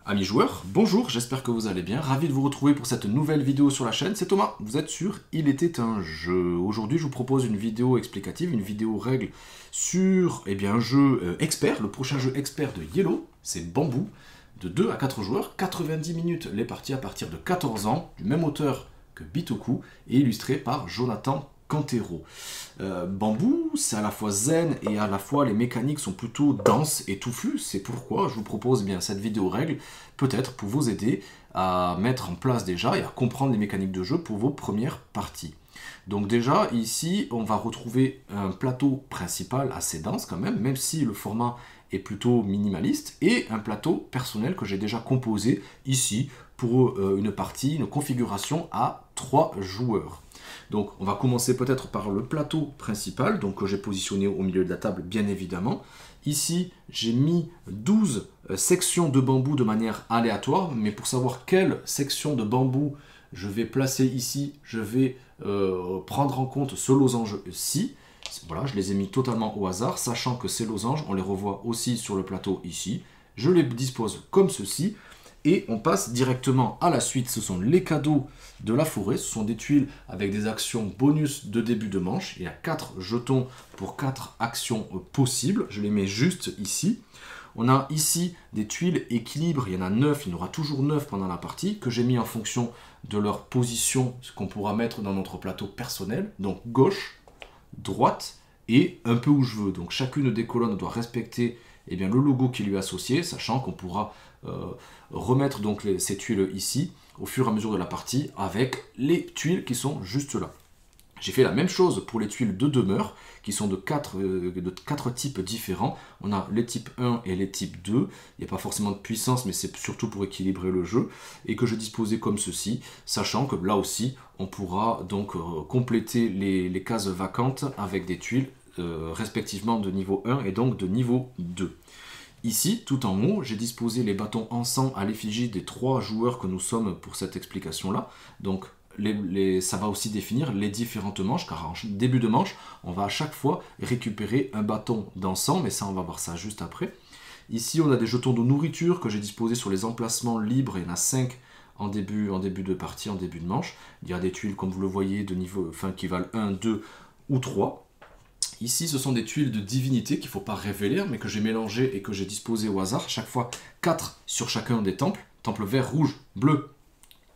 Amis joueurs, bonjour, j'espère que vous allez bien. Ravi de vous retrouver pour cette nouvelle vidéo sur la chaîne. C'est Thomas, vous êtes sur Il était un jeu. Aujourd'hui, je vous propose une vidéo explicative, une vidéo règle sur un jeu expert, le prochain jeu expert de Yellow, c'est Bambou, de 2 à 4 joueurs, 90 minutes les parties à partir de 14 ans, du même auteur que Bitoku, et illustré par Jonathan Cantero. Bambou, c'est à la fois zen et à la fois les mécaniques sont plutôt denses et touffues. C'est pourquoi je vous propose cette vidéo règle, peut-être pour vous aider à mettre en place déjà et à comprendre les mécaniques de jeu pour vos premières parties. Donc déjà, ici, on va retrouver un plateau principal assez dense quand même si le format est plutôt minimaliste, et un plateau personnel que j'ai déjà composé ici pour une partie, une configuration à 3 joueurs. Donc on va commencer peut-être par le plateau principal, donc que j'ai positionné au milieu de la table bien évidemment. Ici j'ai mis 12 sections de bambou de manière aléatoire, mais pour savoir quelle section de bambou je vais placer ici, je vais prendre en compte ce losange-ci. Voilà, je les ai mis totalement au hasard, sachant que ces losanges, on les revoit aussi sur le plateau ici. Je les dispose comme ceci. Et on passe directement à la suite, ce sont les cadeaux de la forêt, ce sont des tuiles avec des actions bonus de début de manche. Il y a 4 jetons pour 4 actions possibles, je les mets juste ici. On a ici des tuiles équilibre, il y en a 9, il y en aura toujours 9 pendant la partie, que j'ai mis en fonction de leur position, ce qu'on pourra mettre dans notre plateau personnel. Donc gauche, droite et un peu où je veux. Donc chacune des colonnes doit respecter le logo qui lui est associé, sachant qu'on pourra remettre donc ces tuiles ici au fur et à mesure de la partie avec les tuiles qui sont juste là. J'ai fait la même chose pour les tuiles de demeure qui sont de 4 types différents. On a les types 1 et les types 2. Il n'y a pas forcément de puissance, mais c'est surtout pour équilibrer le jeu. Et que je disposais comme ceci, sachant que là aussi, on pourra donc compléter les cases vacantes avec des tuiles respectivement de niveau 1 et donc de niveau 2. Ici, tout en haut, j'ai disposé les bâtons encens à l'effigie des 3 joueurs que nous sommes pour cette explication-là. Donc, ça va aussi définir les différentes manches, car en début de manche, on va à chaque fois récupérer un bâton d'encens, mais ça, on va voir ça juste après. Ici, on a des jetons de nourriture que j'ai disposés sur les emplacements libres, il y en a 5 en début de partie, en début de manche. Il y a des tuiles, comme vous le voyez, de niveau, qui valent 1, 2 ou 3. Ici, ce sont des tuiles de divinité qu'il ne faut pas révéler, mais que j'ai mélangées et que j'ai disposées au hasard. Chaque fois, 4 sur chacun des temples. Temple vert, rouge, bleu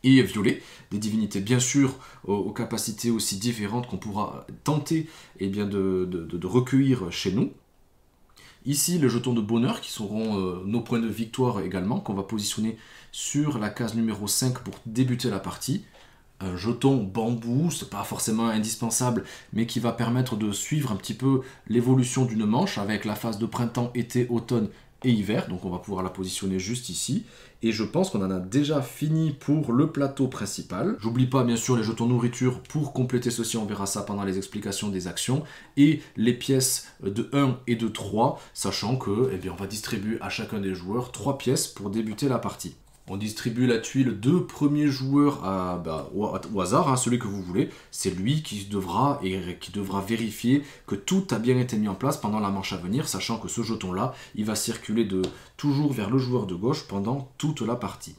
et violet. Des divinités, bien sûr, aux capacités aussi différentes qu'on pourra tenter de recueillir chez nous. Ici, les jetons de bonheur, qui seront nos points de victoire également, qu'on va positionner sur la case numéro 5 pour débuter la partie. Un jeton bambou, c'est pas forcément indispensable, mais qui va permettre de suivre un petit peu l'évolution d'une manche avec la phase de printemps, été, automne et hiver. Donc on va pouvoir la positionner juste ici. Et je pense qu'on en a déjà fini pour le plateau principal. J'oublie pas bien sûr les jetons nourriture pour compléter ceci, on verra ça pendant les explications des actions. Et les pièces de 1 et de 3, sachant que on va distribuer à chacun des joueurs 3 pièces pour débuter la partie. On distribue la tuile de premier joueur au hasard, celui que vous voulez. C'est lui qui devra vérifier que tout a bien été mis en place pendant la manche à venir, sachant que ce jeton-là, il va circuler toujours vers le joueur de gauche pendant toute la partie.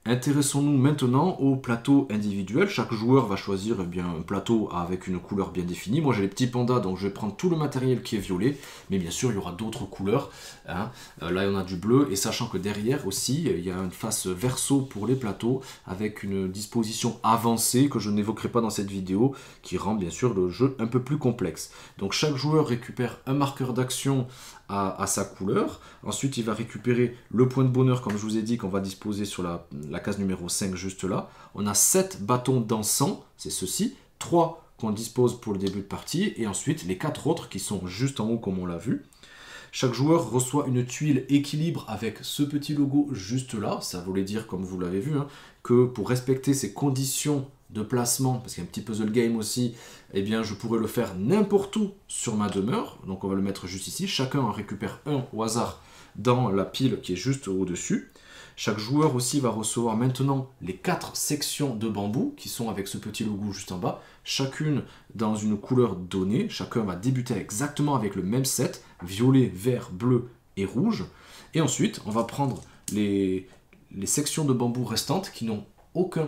Intéressons-nous maintenant au plateau individuel. Chaque joueur va choisir un plateau avec une couleur bien définie. Moi j'ai les petits pandas, donc je vais prendre tout le matériel qui est violet, mais bien sûr il y aura d'autres couleurs. Là on a du bleu, et sachant que derrière aussi il y a une face verso pour les plateaux avec une disposition avancée que je n'évoquerai pas dans cette vidéo, qui rend bien sûr le jeu un peu plus complexe. Donc chaque joueur récupère un marqueur d'action à sa couleur. Ensuite, il va récupérer le point de bonheur, comme je vous ai dit, qu'on va disposer sur la case numéro 5, juste là. On a 7 bâtons d'encens, c'est ceci, 3 qu'on dispose pour le début de partie, et ensuite les 4 autres qui sont juste en haut, comme on l'a vu. Chaque joueur reçoit une tuile équilibre avec ce petit logo juste là. Ça voulait dire, comme vous l'avez vu, que pour respecter ces conditions de placement, parce qu'il y a un petit puzzle game aussi, je pourrais le faire n'importe où sur ma demeure. Donc on va le mettre juste ici. Chacun en récupère un au hasard dans la pile qui est juste au-dessus. Chaque joueur aussi va recevoir maintenant les 4 sections de bambou qui sont avec ce petit logo juste en bas, chacune dans une couleur donnée. Chacun va débuter exactement avec le même set, violet, vert, bleu et rouge. Et ensuite, on va prendre les les sections de bambou restantes qui n'ont aucun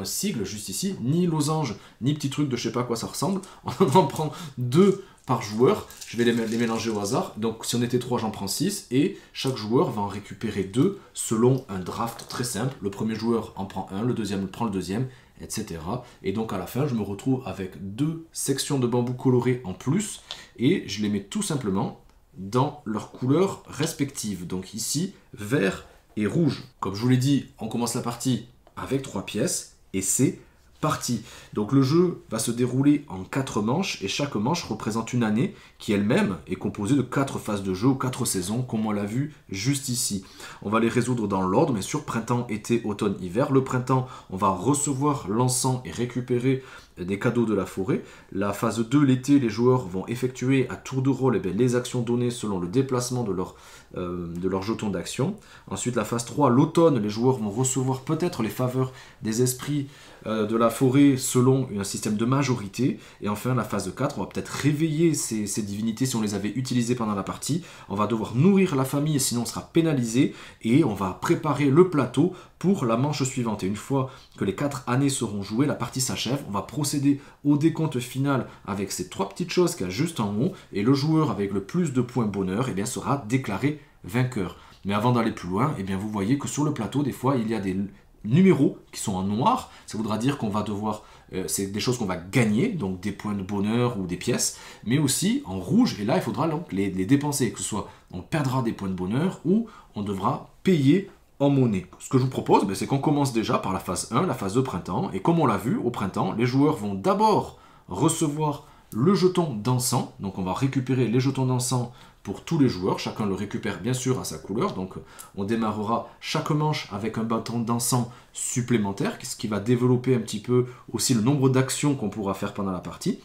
sigle juste ici, ni losange, ni petit truc de je sais pas à quoi ça ressemble. On en prend 2 par joueur, je vais les mélanger au hasard. Donc si on était 3, j'en prends 6, et chaque joueur va en récupérer 2 selon un draft très simple. Le premier joueur en prend 1, le deuxième prend le deuxième, etc. Et donc à la fin, je me retrouve avec 2 sections de bambou colorées en plus, et je les mets tout simplement dans leurs couleurs respectives. Donc ici, vert et rouge. Comme je vous l'ai dit, on commence la partie avec 3 pièces, et c'est parti. Donc le jeu va se dérouler en 4 manches, et chaque manche représente une année qui elle-même est composée de 4 phases de jeu ou 4 saisons, comme on l'a vu juste ici. On va les résoudre dans l'ordre, bien sûr, printemps, été, automne, hiver. Le printemps, on va recevoir l'encens et récupérer des cadeaux de la forêt. La phase 2, l'été, les joueurs vont effectuer à tour de rôle les actions données selon le déplacement de leur jeton d'action. Ensuite, la phase 3, l'automne, les joueurs vont recevoir peut-être les faveurs des esprits de la forêt selon un système de majorité. Et enfin, la phase 4, on va peut-être réveiller ces divinités si on les avait utilisées pendant la partie. On va devoir nourrir la famille, sinon on sera pénalisé. Et on va préparer le plateau pour la manche suivante. Et une fois que les 4 années seront jouées, la partie s'achève. On va procéder au décompte final avec ces 3 petites choses qu'il y a juste en haut. Et le joueur avec le plus de points bonheur sera déclaré vainqueur. Mais avant d'aller plus loin, vous voyez que sur le plateau, des fois, il y a des numéros qui sont en noir. Ça voudra dire qu'on va devoir, c'est des choses qu'on va gagner, donc des points de bonheur ou des pièces, mais aussi en rouge, et là, il faudra donc les dépenser, que ce soit on perdra des points de bonheur ou on devra payer en monnaie. Ce que je vous propose, c'est qu'on commence déjà par la phase 1, la phase de printemps, et comme on l'a vu, au printemps, les joueurs vont d'abord recevoir le jeton d'encens, donc on va récupérer les jetons d'encens pour tous les joueurs, chacun le récupère bien sûr à sa couleur, donc on démarrera chaque manche avec un bâton d'encens supplémentaire, ce qui va développer un petit peu aussi le nombre d'actions qu'on pourra faire pendant la partie.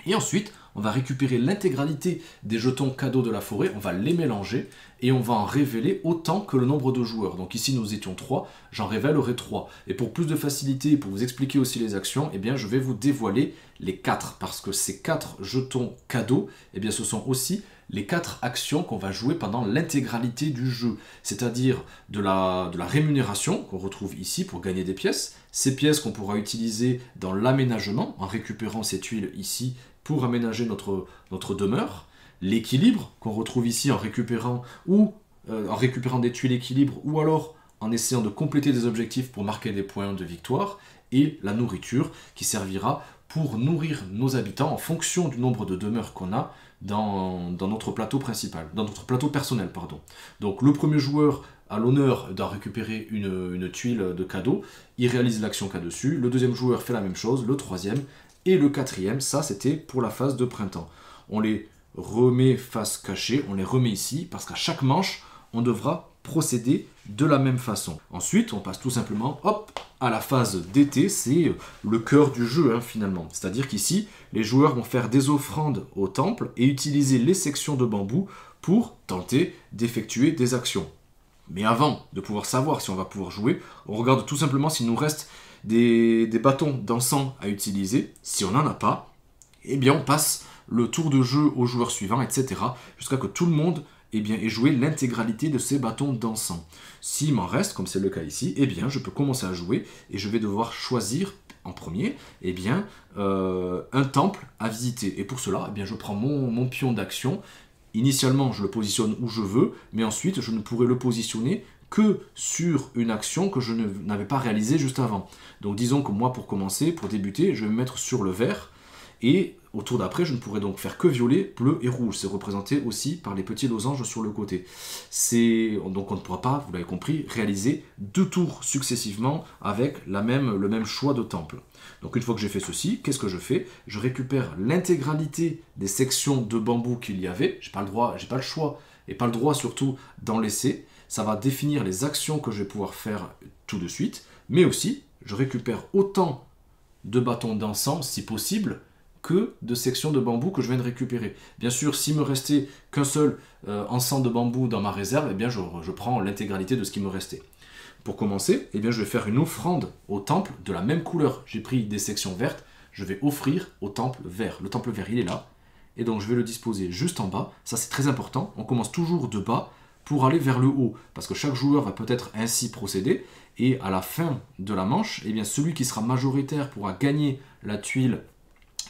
Et ensuite, on va récupérer l'intégralité des jetons cadeaux de la forêt, on va les mélanger et on va en révéler autant que le nombre de joueurs. Donc ici nous étions 3, j'en révélerai 3. Et pour plus de facilité, pour vous expliquer aussi les actions, je vais vous dévoiler les 4. Parce que ces 4 jetons cadeaux, ce sont aussi les 4 actions qu'on va jouer pendant l'intégralité du jeu. C'est-à-dire de la rémunération qu'on retrouve ici pour gagner des pièces. Ces pièces qu'on pourra utiliser dans l'aménagement en récupérant ces tuiles ici pour aménager notre demeure. L'équilibre qu'on retrouve ici en récupérant des tuiles équilibre ou alors en essayant de compléter des objectifs pour marquer des points de victoire. Et la nourriture qui servira pour nourrir nos habitants en fonction du nombre de demeures qu'on a dans notre plateau principal, dans notre plateau personnel, pardon. Donc le premier joueur a l'honneur de récupérer une tuile de cadeau, il réalise l'action qu'il y a dessus, le deuxième joueur fait la même chose, le troisième, et le quatrième, ça c'était pour la phase de printemps. On les remet face cachée, on les remet ici, parce qu'à chaque manche, on devra procéder de la même façon. Ensuite, on passe tout simplement, à la phase d'été, c'est le cœur du jeu finalement. C'est-à-dire qu'ici, les joueurs vont faire des offrandes au temple et utiliser les sections de bambou pour tenter d'effectuer des actions. Mais avant de pouvoir savoir si on va pouvoir jouer, on regarde tout simplement s'il nous reste des bâtons d'encens à utiliser. Si on n'en a pas, on passe le tour de jeu au joueur suivant, etc. jusqu'à que tout le monde ait joué l'intégralité de ces bâtons d'encens. S'il m'en reste, comme c'est le cas ici, je peux commencer à jouer et je vais devoir choisir en premier un temple à visiter. Et pour cela, je prends mon pion d'action. Initialement, je le positionne où je veux, mais ensuite, je ne pourrai le positionner que sur une action que je n'avais pas réalisée juste avant. Donc disons que moi, pour commencer, pour débuter, je vais me mettre sur le vert, et au tour d'après, je ne pourrai donc faire que violet, bleu et rouge. C'est représenté aussi par les petits losanges sur le côté. Donc on ne pourra pas, vous l'avez compris, réaliser 2 tours successivement avec le même choix de temple. Donc une fois que j'ai fait ceci, qu'est-ce que je fais? Je récupère l'intégralité des sections de bambou qu'il y avait. J'ai pas le choix, et pas le droit surtout d'en laisser. Ça va définir les actions que je vais pouvoir faire tout de suite. Mais aussi, je récupère autant de bâtons d'encens, si possible, que de sections de bambou que je viens de récupérer. Bien sûr, s'il me restait qu'un seul encens de bambou dans ma réserve, je prends l'intégralité de ce qui me restait. Pour commencer, je vais faire une offrande au temple de la même couleur. J'ai pris des sections vertes, je vais offrir au temple vert. Le temple vert, il est là, et donc je vais le disposer juste en bas. Ça, c'est très important. On commence toujours de bas pour aller vers le haut. Parce que chaque joueur va peut-être ainsi procéder. Et à la fin de la manche, eh bien, celui qui sera majoritaire pourra gagner la tuile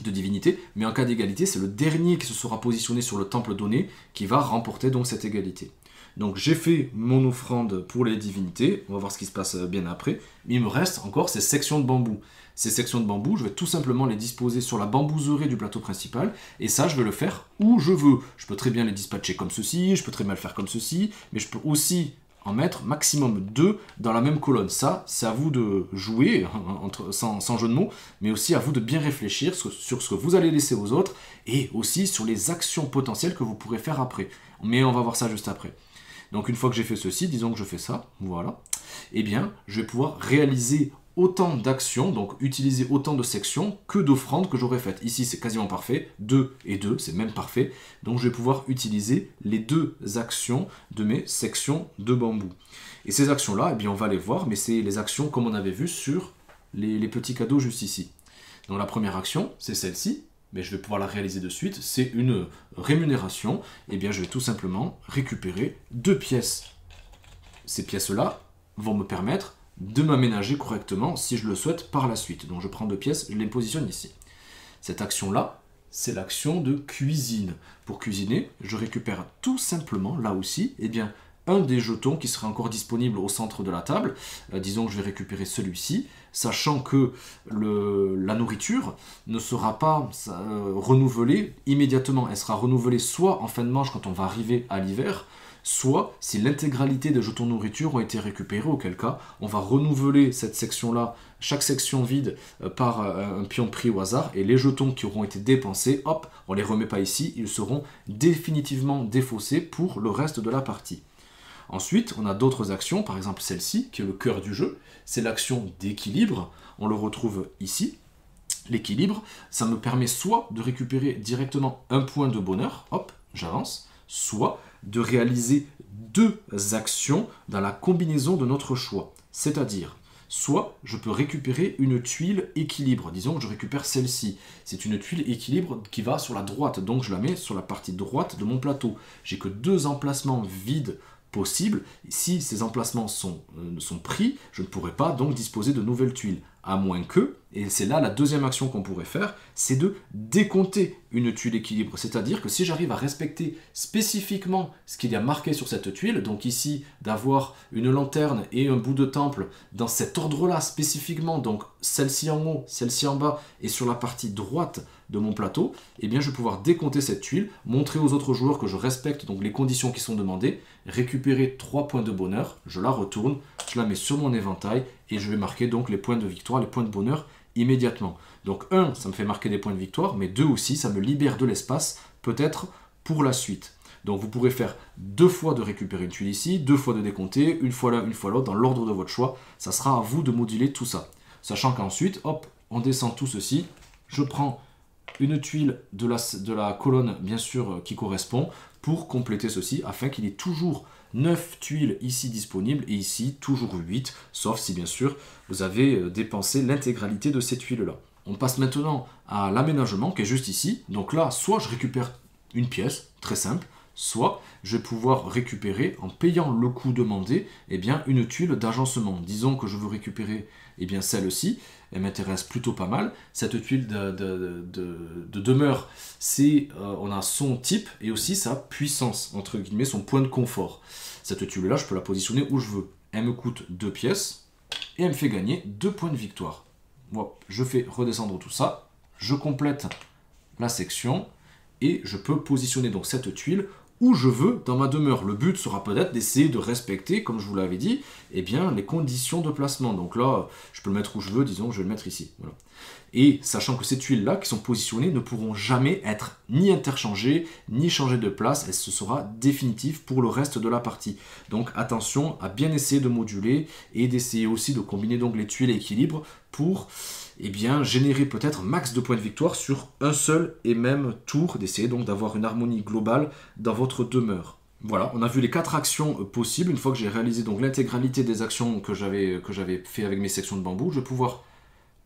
de divinité. Mais en cas d'égalité, c'est le dernier qui se sera positionné sur le temple donné qui va remporter donc cette égalité. Donc j'ai fait mon offrande pour les divinités, on va voir ce qui se passe bien après, mais il me reste encore ces sections de bambou. Ces sections de bambou, je vais tout simplement les disposer sur la bambouserie du plateau principal, et ça je vais le faire où je veux. Je peux très bien les dispatcher comme ceci, je peux très bien le faire comme ceci, mais je peux aussi en mettre maximum 2 dans la même colonne. Ça, c'est à vous de jouer, sans jeu de mots, mais aussi à vous de bien réfléchir sur ce que vous allez laisser aux autres, et aussi sur les actions potentielles que vous pourrez faire après. Mais on va voir ça juste après. Donc une fois que j'ai fait ceci, disons que je fais ça, voilà, eh bien je vais pouvoir réaliser autant d'actions, donc utiliser autant de sections que d'offrandes que j'aurais faites. Ici c'est quasiment parfait, 2 et 2, c'est même parfait, donc je vais pouvoir utiliser les 2 actions de mes sections de bambou. Et ces actions-là, eh bien on va les voir, mais c'est les actions comme on avait vu sur les petits cadeaux juste ici. Donc la première action, c'est celle-ci, mais je vais pouvoir la réaliser de suite, c'est une rémunération, et bien je vais tout simplement récupérer 2 pièces. Ces pièces-là vont me permettre de m'aménager correctement si je le souhaite par la suite. Donc je prends 2 pièces, je les positionne ici. Cette action-là, c'est l'action de cuisine. Pour cuisiner, je récupère tout simplement, là aussi, eh bien, un des jetons qui sera encore disponible au centre de la table. Disons que je vais récupérer celui-ci, sachant que la nourriture ne sera pas renouvelée immédiatement. Elle sera renouvelée soit en fin de manche quand on va arriver à l'hiver, soit si l'intégralité des jetons nourriture ont été récupérés, auquel cas on va renouveler cette section-là, chaque section vide, par un pion pris au hasard, et les jetons qui auront été dépensés, hop, on ne les remet pas ici, ils seront définitivement défaussés pour le reste de la partie. Ensuite, on a d'autres actions, par exemple celle-ci, qui est le cœur du jeu, c'est l'action d'équilibre, on le retrouve ici. L'équilibre, ça me permet soit de récupérer directement un point de bonheur, hop, j'avance, soit de réaliser 2 actions dans la combinaison de notre choix. C'est-à-dire, soit je peux récupérer une tuile équilibre, disons que je récupère celle-ci. C'est une tuile équilibre qui va sur la droite, donc je la mets sur la partie droite de mon plateau. J'ai que 2 emplacements vides possible. Si ces emplacements sont pris, je ne pourrai pas donc disposer de nouvelles tuiles. À moins que, et c'est là la deuxième action qu'on pourrait faire, c'est de décompter une tuile équilibre. C'est-à-dire que si j'arrive à respecter spécifiquement ce qu'il y a marqué sur cette tuile, donc ici d'avoir une lanterne et un bout de temple dans cet ordre-là spécifiquement, donc celle-ci en haut, celle-ci en bas, et sur la partie droite de mon plateau, eh bien je vais pouvoir décompter cette tuile, montrer aux autres joueurs que je respecte donc les conditions qui sont demandées, récupérer 3 points de bonheur, je la retourne, je la mets sur mon éventail et je vais marquer donc les points de victoire, les points de bonheur immédiatement. Donc 1, ça me fait marquer des points de victoire, mais 2 aussi, ça me libère de l'espace, peut-être pour la suite. Donc vous pourrez faire 2 fois de récupérer une tuile ici, 2 fois de décompter, une fois l'un, une fois l'autre, dans l'ordre de votre choix. Ça sera à vous de moduler tout ça. Sachant qu'ensuite, hop, on descend tout ceci, je prends une tuile de la colonne, bien sûr, qui correspond, pour compléter ceci, afin qu'il y ait toujours 9 tuiles ici disponibles, et ici toujours 8, sauf si, bien sûr, vous avez dépensé l'intégralité de ces tuiles-là. On passe maintenant à l'aménagement, qui est juste ici. Donc là, soit je récupère une pièce, très simple, soit je vais pouvoir récupérer, en payant le coût demandé, eh bien, une tuile d'agencement. Disons que je veux récupérer eh bien, celle-ci, elle m'intéresse plutôt pas mal. Cette tuile de demeure, on a son type et aussi sa puissance, entre guillemets, son point de confort. Cette tuile-là, je peux la positionner où je veux. Elle me coûte 2 pièces et elle me fait gagner 2 points de victoire. Moi, je fais redescendre tout ça, je complète la section et je peux positionner donc cette tuile où je veux dans ma demeure. Le but sera peut-être d'essayer de respecter, comme je vous l'avais dit, eh bien, les conditions de placement. Donc là, je peux le mettre où je veux, disons, je vais le mettre ici. Voilà. Et sachant que ces tuiles-là qui sont positionnées ne pourront jamais être ni interchangées, ni changées de place, et ce sera définitif pour le reste de la partie. Donc attention à bien essayer de moduler et d'essayer aussi de combiner donc les tuiles à équilibre pour eh bien, générer peut-être max de points de victoire sur un seul et même tour, d'essayer donc d'avoir une harmonie globale dans votre demeure. Voilà, on a vu les 4 actions possibles. Une fois que j'ai réalisé donc l'intégralité des actions que j'avais fait avec mes sections de bambou, je vais pouvoir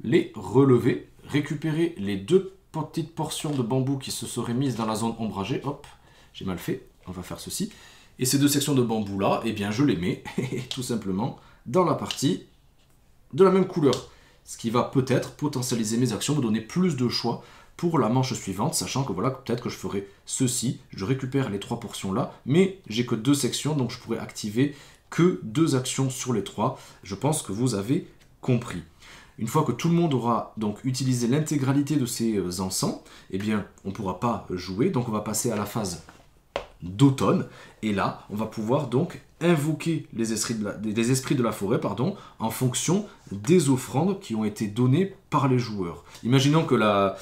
les relever, récupérer les 2 petites portions de bambou qui se seraient mises dans la zone ombragée. Hop, j'ai mal fait, on va faire ceci. Et ces deux sections de bambou là, eh bien je les mets tout simplement dans la partie de la même couleur. Ce qui va peut-être potentialiser mes actions, me donner plus de choix pour la manche suivante, sachant que voilà, peut-être que je ferai ceci, je récupère les 3 portions là, mais j'ai que 2 sections, donc je pourrais activer que 2 actions sur les 3. Je pense que vous avez compris. Une fois que tout le monde aura donc utilisé l'intégralité de ces encens, eh bien on ne pourra pas jouer, donc on va passer à la phase d'automne, et là on va pouvoir donc invoquer les esprits de la forêt en fonction des offrandes qui ont été données par les joueurs. Imaginons que la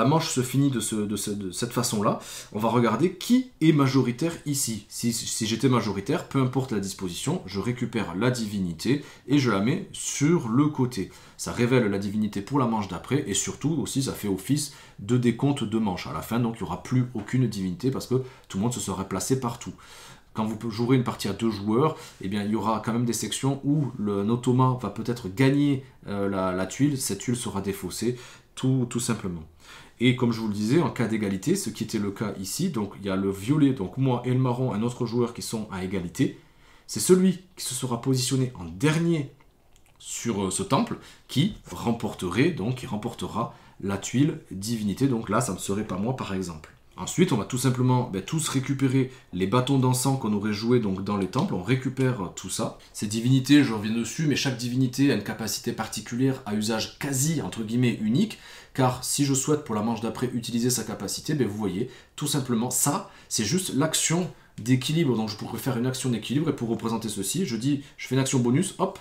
manche se finit de cette façon-là, on va regarder qui est majoritaire ici. Si j'étais majoritaire, peu importe la disposition, je récupère la divinité et je la mets sur le côté. Ça révèle la divinité pour la manche d'après, et surtout aussi ça fait office de décompte de manches. À la fin, donc il n'y aura plus aucune divinité parce que tout le monde se serait placé partout. Quand vous jouerez une partie à 2 joueurs, eh bien, il y aura quand même des sections où un automa va peut-être gagner la tuile, cette tuile sera défaussée, tout simplement. Et comme je vous le disais, en cas d'égalité, ce qui était le cas ici, donc il y a le violet, donc moi et le marron, un autre joueur qui sont à égalité, c'est celui qui se sera positionné en dernier sur ce temple qui remportera la tuile divinité, donc là ça ne serait pas moi par exemple. Ensuite, on va tout simplement tous récupérer les bâtons d'encens qu'on aurait joués donc, dans les temples. On récupère tout ça. Ces divinités, je reviens dessus, mais chaque divinité a une capacité particulière à usage quasi, entre guillemets, unique. Car si je souhaite pour la manche d'après utiliser sa capacité, vous voyez, tout simplement, ça, c'est juste l'action d'équilibre. Donc je pourrais faire une action d'équilibre, et pour représenter ceci, je dis, je fais une action bonus, hop,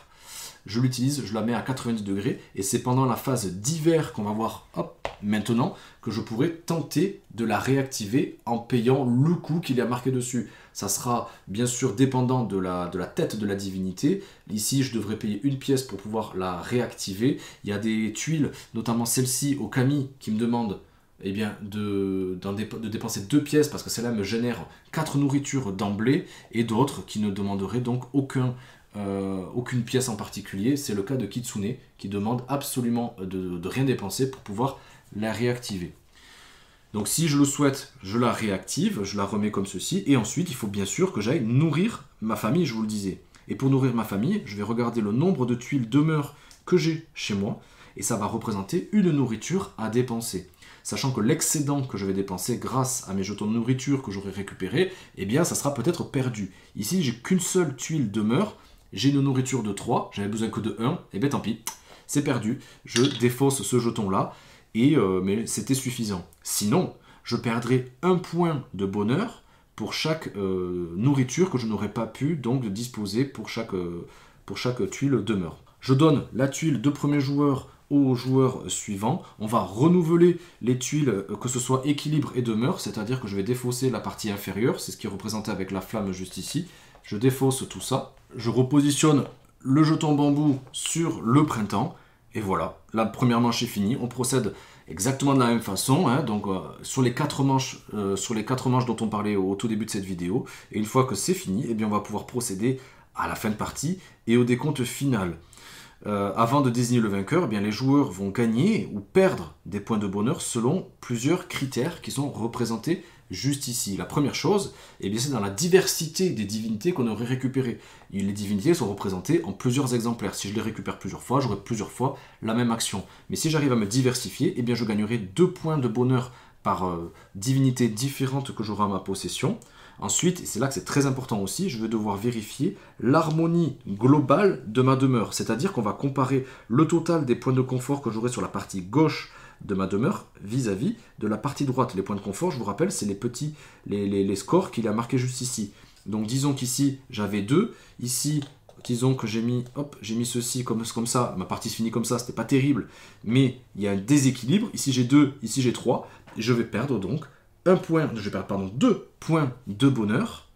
je l'utilise, je la mets à 90 degrés, et c'est pendant la phase d'hiver qu'on va voir, hop, maintenant, que je pourrais tenter de la réactiver en payant le coût qu'il y a marqué dessus. Ça sera bien sûr dépendant de la tête de la divinité. Ici, je devrais payer une pièce pour pouvoir la réactiver. Il y a des tuiles, notamment celle-ci au kami, qui me demandent de dépenser 2 pièces parce que celle-là me génère 4 nourritures d'emblée, et d'autres qui ne demanderaient donc aucune pièce en particulier. C'est le cas de Kitsune qui demande absolument de rien dépenser pour pouvoir la réactiver. Donc si je le souhaite, je la réactive, je la remets comme ceci, et ensuite il faut bien sûr que j'aille nourrir ma famille, je vous le disais. Et pour nourrir ma famille, je vais regarder le nombre de tuiles demeures que j'ai chez moi, et ça va représenter une nourriture à dépenser. Sachant que l'excédent que je vais dépenser grâce à mes jetons de nourriture que j'aurai récupérés, eh bien ça sera peut-être perdu. Ici j'ai qu'une seule tuile demeure, j'ai une nourriture de 3, j'avais besoin que de 1, et bien tant pis, c'est perdu, je défausse ce jeton là, mais c'était suffisant. Sinon, je perdrais 1 point de bonheur pour chaque nourriture que je n'aurais pas pu donc disposer pour chaque tuile demeure. Je donne la tuile de premier joueur au joueur suivant. On va renouveler les tuiles, que ce soit équilibre et demeure, c'est-à-dire que je vais défausser la partie inférieure, c'est ce qui est représenté avec la flamme juste ici. Je défausse tout ça, je repositionne le jeton bambou sur le printemps, et voilà, la première manche est finie. On procède exactement de la même façon, donc sur les 4 manches dont on parlait au tout début de cette vidéo. Et une fois que c'est fini, eh bien on va pouvoir procéder à la fin de partie et au décompte final. Avant de désigner le vainqueur, eh bien, les joueurs vont gagner ou perdre des points de bonheur selon plusieurs critères qui sont représentés juste ici. La première chose, eh bien, c'est dans la diversité des divinités qu'on aurait récupérées. Les divinités sont représentées en plusieurs exemplaires. Si je les récupère plusieurs fois, j'aurai plusieurs fois la même action. Mais si j'arrive à me diversifier, eh bien, je gagnerai 2 points de bonheur par divinité différente que j'aurai à ma possession. Ensuite, et c'est là que c'est très important aussi, je vais devoir vérifier l'harmonie globale de ma demeure. C'est-à-dire qu'on va comparer le total des points de confort que j'aurai sur la partie gauche de ma demeure vis-à-vis de la partie droite. Les points de confort, je vous rappelle, c'est les scores qu'il a marqués juste ici. Donc disons qu'ici, j'avais 2. Ici, disons que j'ai mis ceci comme ça. Ma partie se finit comme ça, c'était pas terrible. Mais il y a un déséquilibre. Ici, j'ai 2, ici, j'ai 3. Et je vais perdre donc 2 points de bonheur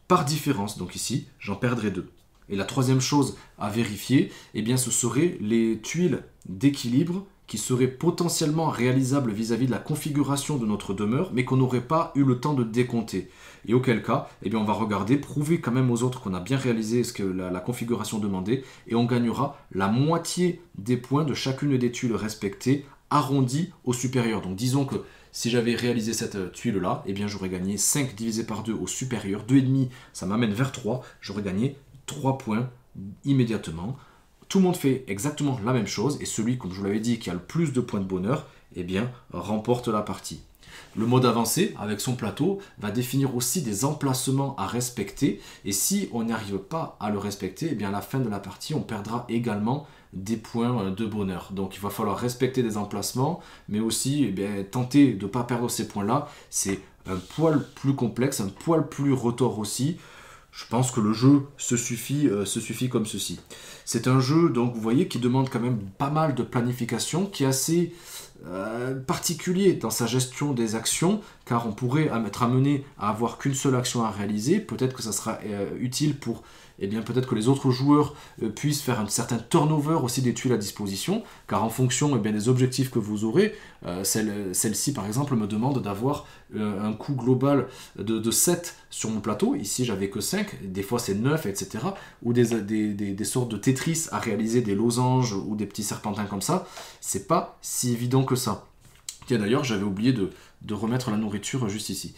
par différence. Donc ici, j'en perdrai 2. Et la troisième chose à vérifier, eh bien, ce seraient les tuiles d'équilibre qui seraient potentiellement réalisables vis-à-vis de la configuration de notre demeure, mais qu'on n'aurait pas eu le temps de décompter. Et auquel cas, eh bien, on va regarder, prouver quand même aux autres qu'on a bien réalisé ce que la configuration demandait, et on gagnera la moitié des points de chacune des tuiles respectées, arrondies au supérieur. Donc disons que Si j'avais réalisé cette tuile-là, eh bien j'aurais gagné 5 divisé par 2 au supérieur, 2,5, ça m'amène vers 3, j'aurais gagné 3 points immédiatement. Tout le monde fait exactement la même chose, et celui, comme je vous l'avais dit, qui a le plus de points de bonheur, eh bien, remporte la partie. Le mode avancé, avec son plateau, va définir aussi des emplacements à respecter, et si on n'arrive pas à le respecter, eh bien à la fin de la partie, on perdra également des points de bonheur. Donc il va falloir respecter des emplacements, mais aussi eh bien, tenter de ne pas perdre ces points-là. C'est un poil plus complexe, un poil plus retors aussi. Je pense que le jeu se suffit comme ceci. C'est un jeu, donc vous voyez, qui demande quand même pas mal de planification, qui est assez particulier dans sa gestion des actions, car on pourrait être amené à avoir qu'une seule action à réaliser. Peut-être que ça sera utile pour, eh bien, peut-être que les autres joueurs puissent faire un certain turnover aussi des tuiles à disposition, car en fonction eh bien, des objectifs que vous aurez, celle-ci par exemple me demande d'avoir un coût global de 7 sur mon plateau. Ici j'avais que 5, des fois c'est 9, etc. Ou des sortes de Tetris à réaliser, des losanges ou des petits serpentins comme ça. C'est pas si évident que ça. Tiens, d'ailleurs, j'avais oublié de remettre la nourriture juste ici.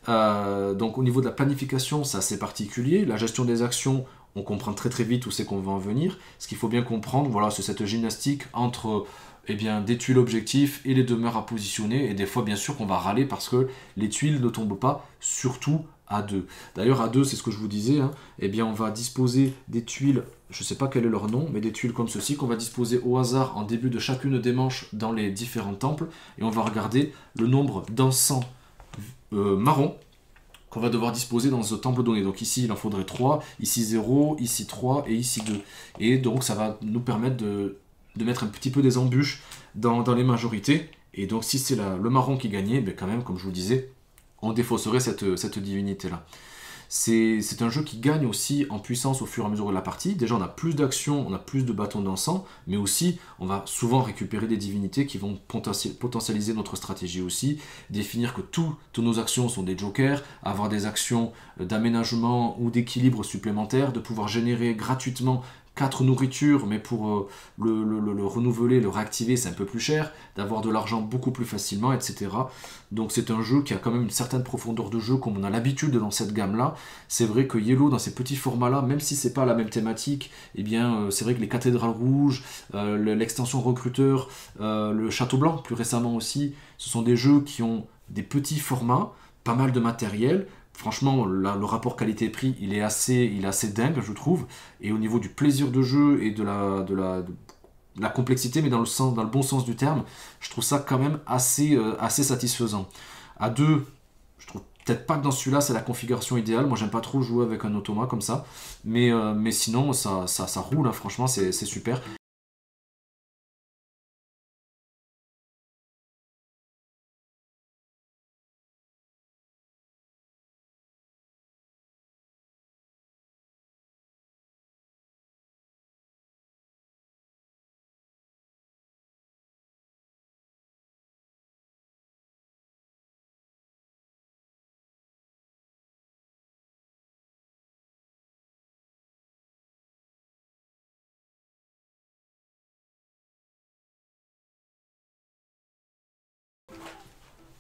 Donc au niveau de la planification, c'est assez particulier. La gestion des actions, on comprend très très vite où c'est qu'on va en venir. Ce qu'il faut bien comprendre, voilà, c'est cette gymnastique entre eh bien, des tuiles objectifs et les demeures à positionner. Et des fois, bien sûr, qu'on va râler parce que les tuiles ne tombent pas, surtout à 2. D'ailleurs, à 2, c'est ce que je vous disais, hein, eh bien, on va disposer des tuiles, je ne sais pas quel est leur nom, mais des tuiles comme ceci, qu'on va disposer au hasard en début de chacune des manches dans les différents temples. Et on va regarder le nombre d'encens marron qu'on va devoir disposer dans ce temple donné. Donc ici, il en faudrait 3, ici 0, ici 3 et ici 2. Et donc, ça va nous permettre de mettre un petit peu des embûches dans les majorités. Et donc, si c'est le marron qui gagnait, ben quand même, comme je vous le disais, on défausserait cette divinité-là. C'est un jeu qui gagne aussi en puissance au fur et à mesure de la partie. Déjà, on a plus d'actions, on a plus de bâtons d'encens, mais aussi, on va souvent récupérer des divinités qui vont potentialiser notre stratégie aussi, définir que toutes nos actions sont des jokers, avoir des actions d'aménagement ou d'équilibre supplémentaires, de pouvoir générer gratuitement 4 nourritures, mais pour le renouveler, le réactiver, c'est un peu plus cher, d'avoir de l'argent beaucoup plus facilement, etc. Donc c'est un jeu qui a quand même une certaine profondeur de jeu, comme on a l'habitude dans cette gamme-là. C'est vrai que Yellow, dans ces petits formats-là, même si c'est pas la même thématique, eh bien, c'est vrai que les cathédrales rouges, l'extension recruteur, le château blanc, plus récemment aussi, ce sont des jeux qui ont des petits formats, pas mal de matériel. Franchement, le rapport qualité-prix, il est assez dingue, je trouve. Et au niveau du plaisir de jeu et de la complexité, mais dans le bon sens du terme, je trouve ça quand même assez satisfaisant. À 2, je trouve peut-être pas que dans celui-là, c'est la configuration idéale. Moi, j'aime pas trop jouer avec un automa comme ça. Mais sinon, ça roule, hein, franchement, c'est super.